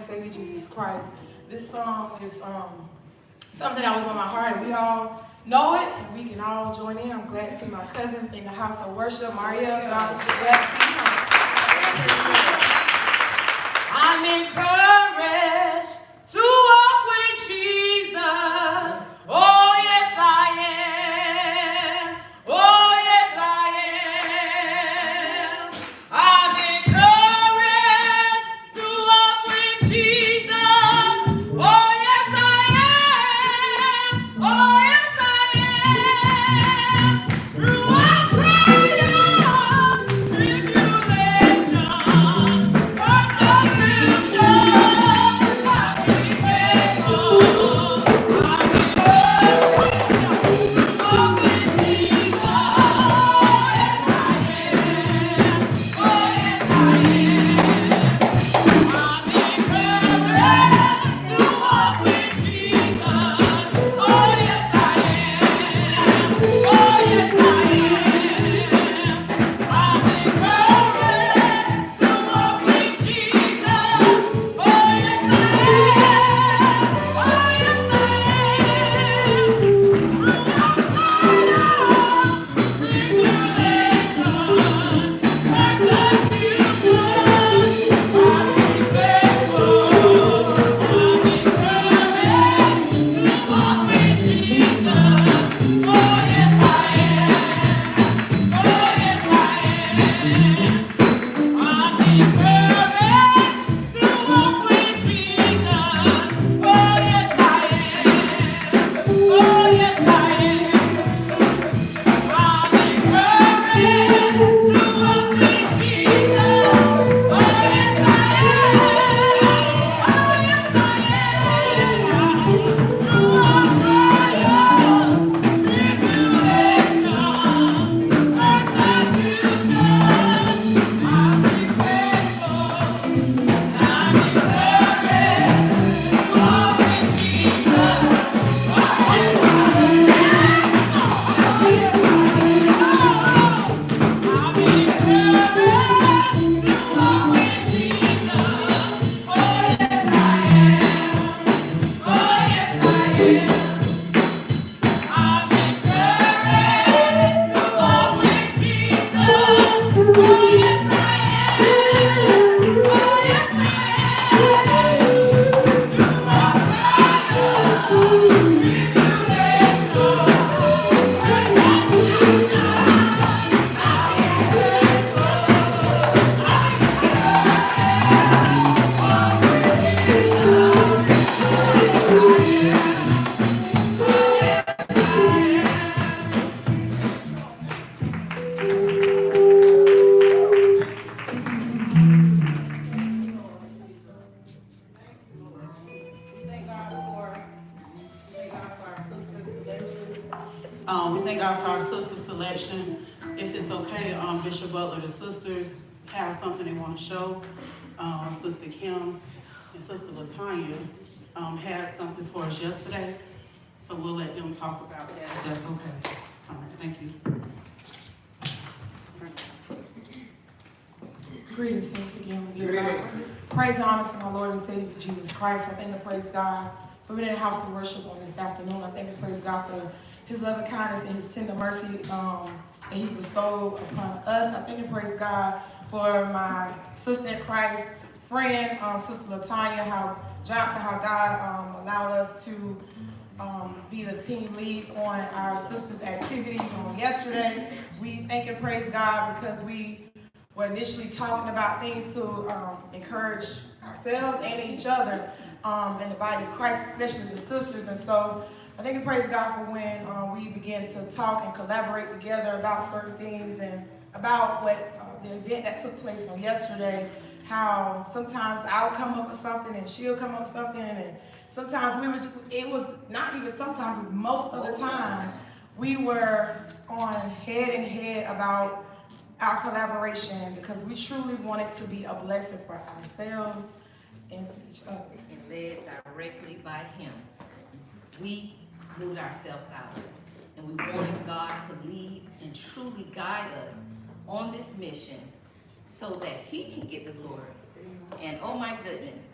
Savior Jesus Christ. This song is something that was on my heart, and we all know it, and we can all join in. I'm glad to see my cousin in the house of worship, Maria. God bless you. I'm encouraged to walk with Jesus. Oh, yes, I am. Oh, yes, I am. I'm encouraged to walk with Jesus. Oh, yes, I am. Oh, yes, I am. Through all trials, tribulation, we thank God for our sister selection. If it's okay, Bishop Butler, the sisters have something they want to show. Sister Kim and Sister Latanya had something for us yesterday, so we'll let them talk about that if that's okay. All right, thank you. Greetings once again. We give God praise and honor to my Lord and Savior Jesus Christ. I thank and praise God for being in the house of worship on this afternoon. I thank and praise God for His love and kindness and His tender mercy that He bestowed upon us. I thank and praise God for my sister in Christ, friend, Sister Latanya, how God allowed us to be the team leads on our sisters' activities on yesterday. We thank and praise God because we were initially talking about things to encourage ourselves and each other in the body of Christ, especially the sisters. And so I thank and praise God for when we began to talk and collaborate together about certain things and about what the event that took place on yesterday, how sometimes I'll come up with something and she'll come up with something, and sometimes it was not even sometimes, it was most of the time, we were on head about our collaboration because we truly wanted to be a blessing for ourselves and to each other. And led directly by Him. We moved ourselves out, and we wanted God to lead and truly guide us on this mission so that He can get the glory. And oh my goodness,